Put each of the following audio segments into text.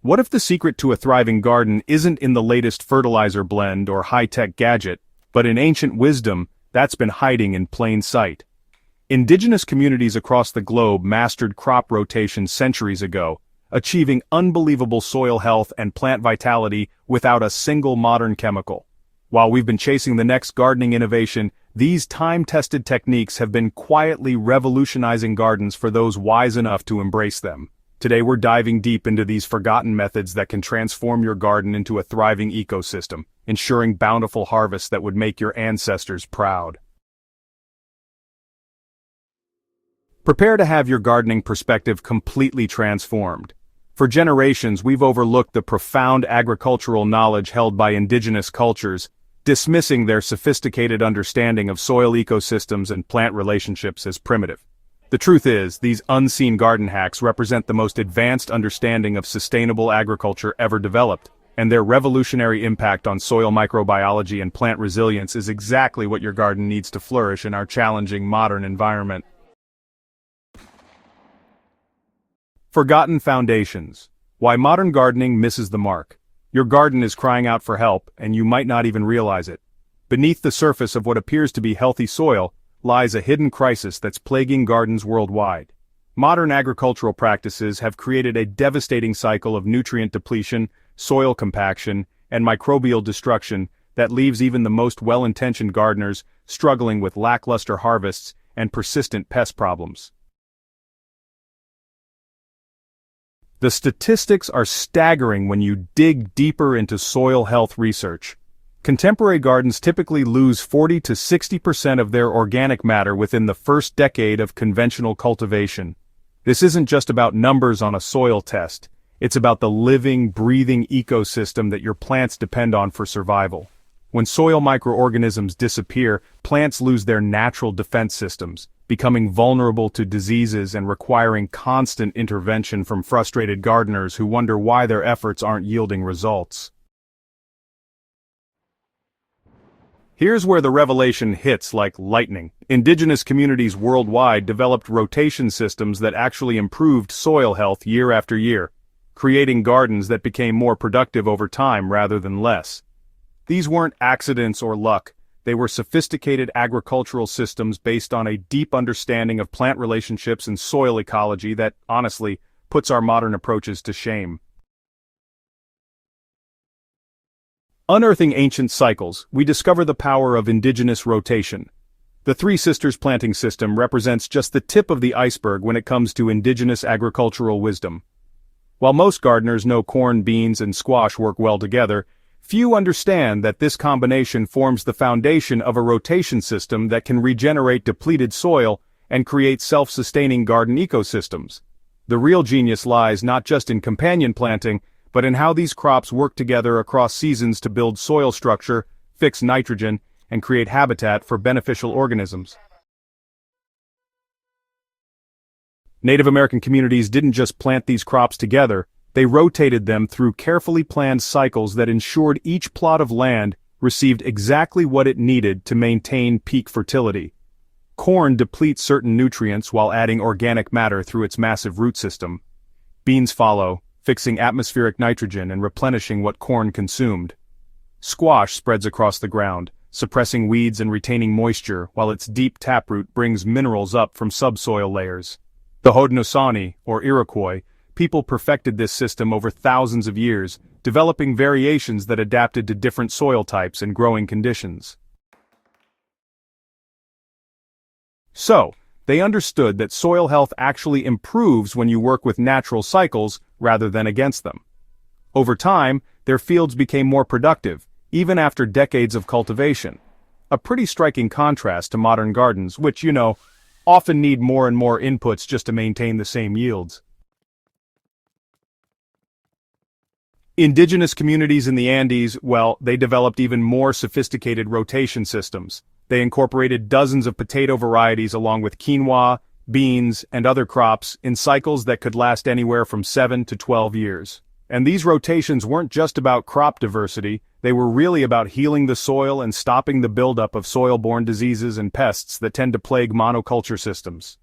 What if the secret to a thriving garden isn't in the latest fertilizer blend or high-tech gadget, but in ancient wisdom that's been hiding in plain sight? Indigenous communities across the globe mastered crop rotation centuries ago, achieving unbelievable soil health and plant vitality without a single modern chemical. While we've been chasing the next gardening innovation, these time-tested techniques have been quietly revolutionizing gardens for those wise enough to embrace them. Today we're diving deep into these forgotten methods that can transform your garden into a thriving ecosystem, ensuring bountiful harvests that would make your ancestors proud. Prepare to have your gardening perspective completely transformed. For generations we've overlooked the profound agricultural knowledge held by indigenous cultures, dismissing their sophisticated understanding of soil ecosystems and plant relationships as primitive. The truth is, these unseen garden hacks represent the most advanced understanding of sustainable agriculture ever developed, and their revolutionary impact on soil microbiology and plant resilience is exactly what your garden needs to flourish in our challenging modern environment. Forgotten foundations. Why modern gardening misses the mark. Your garden is crying out for help, and you might not even realize it. Beneath the surface of what appears to be healthy soil lies a hidden crisis that's plaguing gardens worldwide. Modern agricultural practices have created a devastating cycle of nutrient depletion, soil compaction, and microbial destruction that leaves even the most well-intentioned gardeners struggling with lackluster harvests and persistent pest problems. The statistics are staggering when you dig deeper into soil health research. Contemporary gardens typically lose 40 to 60% of their organic matter within the first decade of conventional cultivation. This isn't just about numbers on a soil test. It's about the living, breathing ecosystem that your plants depend on for survival. When soil microorganisms disappear, plants lose their natural defense systems, becoming vulnerable to diseases and requiring constant intervention from frustrated gardeners who wonder why their efforts aren't yielding results. Here's where the revelation hits like lightning. Indigenous communities worldwide developed rotation systems that actually improved soil health year after year, creating gardens that became more productive over time rather than less. These weren't accidents or luck. They were sophisticated agricultural systems based on a deep understanding of plant relationships and soil ecology that, honestly, puts our modern approaches to shame. Unearthing ancient cycles, we discover the power of indigenous rotation. The Three Sisters planting system represents just the tip of the iceberg when it comes to indigenous agricultural wisdom. While most gardeners know corn, beans, and squash work well together, few understand that this combination forms the foundation of a rotation system that can regenerate depleted soil and create self-sustaining garden ecosystems. The real genius lies not just in companion planting, but in how these crops work together across seasons to build soil structure, fix nitrogen, and create habitat for beneficial organisms. Native American communities didn't just plant these crops together, they rotated them through carefully planned cycles that ensured each plot of land received exactly what it needed to maintain peak fertility. Corn depletes certain nutrients while adding organic matter through its massive root system. Beans follow, fixing atmospheric nitrogen and replenishing what corn consumed. Squash spreads across the ground, suppressing weeds and retaining moisture while its deep taproot brings minerals up from subsoil layers. The Haudenosaunee, or Iroquois, people perfected this system over thousands of years, developing variations that adapted to different soil types and growing conditions. So, they understood that soil health actually improves when you work with natural cycles rather than against them. Over time, their fields became more productive, even after decades of cultivation. A pretty striking contrast to modern gardens, which, often need more and more inputs just to maintain the same yields. Indigenous communities in the Andes, they developed even more sophisticated rotation systems. They incorporated dozens of potato varieties along with quinoa, beans, and other crops in cycles that could last anywhere from 7 to 12 years. And these rotations weren't just about crop diversity, they were really about healing the soil and stopping the buildup of soil-borne diseases and pests that tend to plague monoculture systems.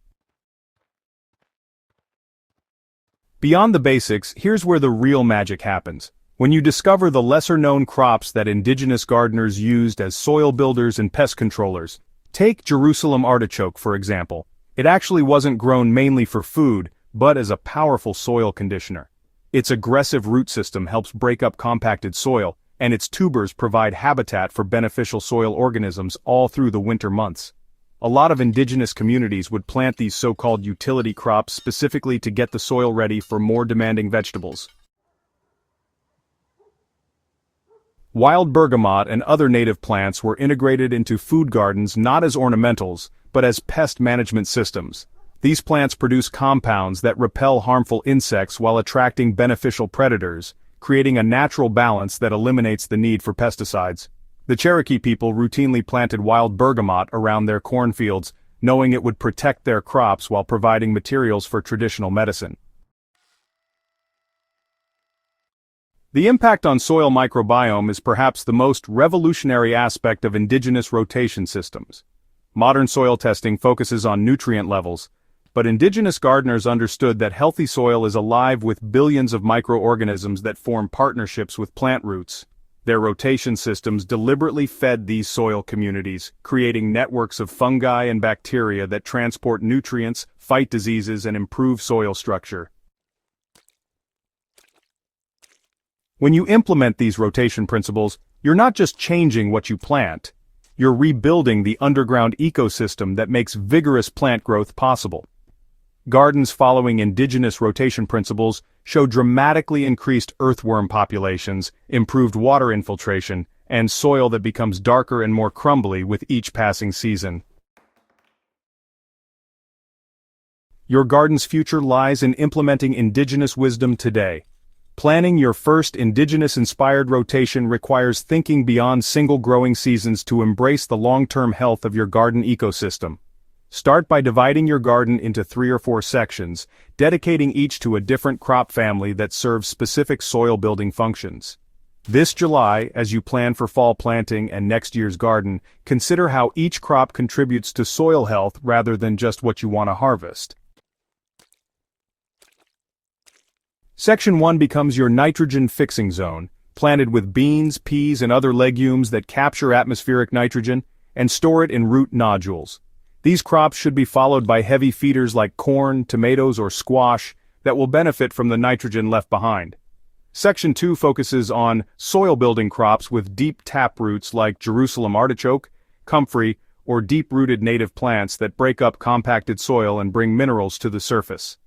Beyond the basics, here's where the real magic happens. When you discover the lesser-known crops that indigenous gardeners used as soil builders and pest controllers. Take Jerusalem artichoke, for example. It actually wasn't grown mainly for food, but as a powerful soil conditioner. Its aggressive root system helps break up compacted soil, and its tubers provide habitat for beneficial soil organisms all through the winter months. A lot of indigenous communities would plant these so-called utility crops specifically to get the soil ready for more demanding vegetables. Wild bergamot and other native plants were integrated into food gardens not as ornamentals, but as pest management systems. These plants produce compounds that repel harmful insects while attracting beneficial predators, creating a natural balance that eliminates the need for pesticides. The Cherokee people routinely planted wild bergamot around their cornfields, knowing it would protect their crops while providing materials for traditional medicine. The impact on soil microbiome is perhaps the most revolutionary aspect of indigenous rotation systems. Modern soil testing focuses on nutrient levels, but indigenous gardeners understood that healthy soil is alive with billions of microorganisms that form partnerships with plant roots. Their rotation systems deliberately fed these soil communities, creating networks of fungi and bacteria that transport nutrients, fight diseases, and improve soil structure. When you implement these rotation principles, you're not just changing what you plant, you're rebuilding the underground ecosystem that makes vigorous plant growth possible. Gardens following indigenous rotation principles show dramatically increased earthworm populations, improved water infiltration, and soil that becomes darker and more crumbly with each passing season. Your garden's future lies in implementing indigenous wisdom today. Planning your first indigenous-inspired rotation requires thinking beyond single growing seasons to embrace the long-term health of your garden ecosystem. Start by dividing your garden into 3 or 4 sections, dedicating each to a different crop family that serves specific soil-building functions. This July, as you plan for fall planting and next year's garden, consider how each crop contributes to soil health rather than just what you want to harvest. Section 1 becomes your nitrogen fixing zone, planted with beans, peas, and other legumes that capture atmospheric nitrogen and store it in root nodules. These crops should be followed by heavy feeders like corn, tomatoes, or squash that will benefit from the nitrogen left behind. Section 2 focuses on soil-building crops with deep tap roots like Jerusalem artichoke, comfrey, or deep-rooted native plants that break up compacted soil and bring minerals to the surface.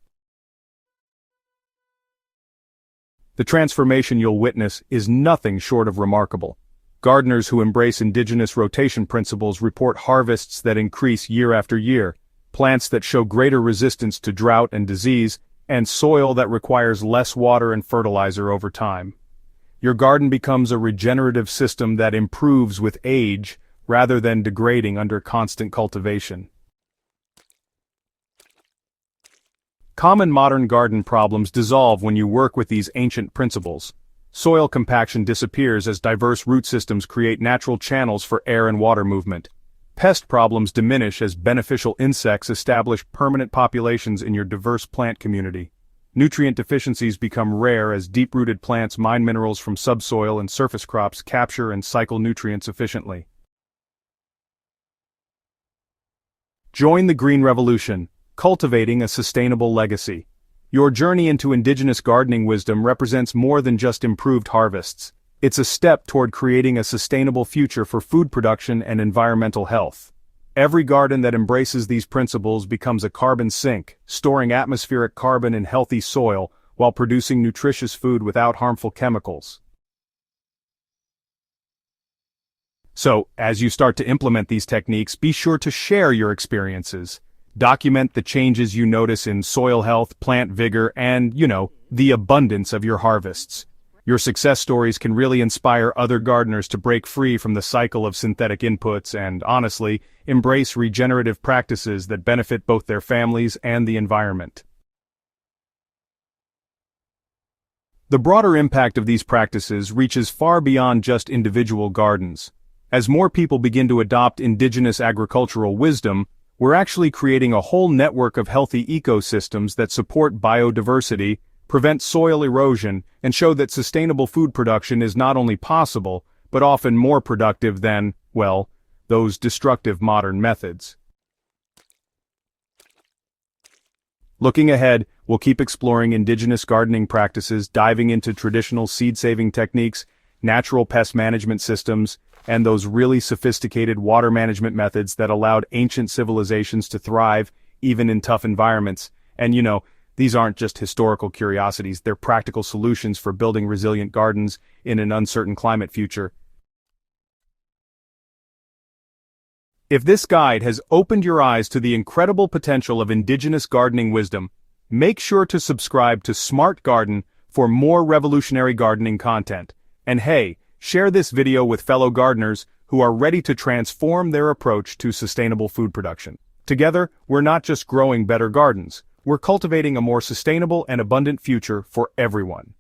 The transformation you'll witness is nothing short of remarkable. Gardeners who embrace indigenous rotation principles report harvests that increase year after year, plants that show greater resistance to drought and disease, and soil that requires less water and fertilizer over time. Your garden becomes a regenerative system that improves with age rather than degrading under constant cultivation. Common modern garden problems dissolve when you work with these ancient principles. Soil compaction disappears as diverse root systems create natural channels for air and water movement. Pest problems diminish as beneficial insects establish permanent populations in your diverse plant community. Nutrient deficiencies become rare as deep-rooted plants mine minerals from subsoil and surface crops capture and cycle nutrients efficiently. Join the Green Revolution, cultivating a sustainable legacy. Your journey into indigenous gardening wisdom represents more than just improved harvests. It's a step toward creating a sustainable future for food production and environmental health. Every garden that embraces these principles becomes a carbon sink, storing atmospheric carbon in healthy soil while producing nutritious food without harmful chemicals. So, as you start to implement these techniques, be sure to share your experiences. Document the changes you notice in soil health, plant vigor, and, the abundance of your harvests. Your success stories can really inspire other gardeners to break free from the cycle of synthetic inputs and, honestly, embrace regenerative practices that benefit both their families and the environment. The broader impact of these practices reaches far beyond just individual gardens. As more people begin to adopt indigenous agricultural wisdom, we're actually creating a whole network of healthy ecosystems that support biodiversity, prevent soil erosion, and show that sustainable food production is not only possible, but often more productive than, well, those destructive modern methods. Looking ahead, we'll keep exploring indigenous gardening practices, diving into traditional seed-saving techniques, natural pest management systems, and those really sophisticated water management methods that allowed ancient civilizations to thrive, even in tough environments. And these aren't just historical curiosities, they're practical solutions for building resilient gardens in an uncertain climate future. If this guide has opened your eyes to the incredible potential of indigenous gardening wisdom, make sure to subscribe to Smart Garden for more revolutionary gardening content. And hey, share this video with fellow gardeners who are ready to transform their approach to sustainable food production. Together, we're not just growing better gardens, we're cultivating a more sustainable and abundant future for everyone.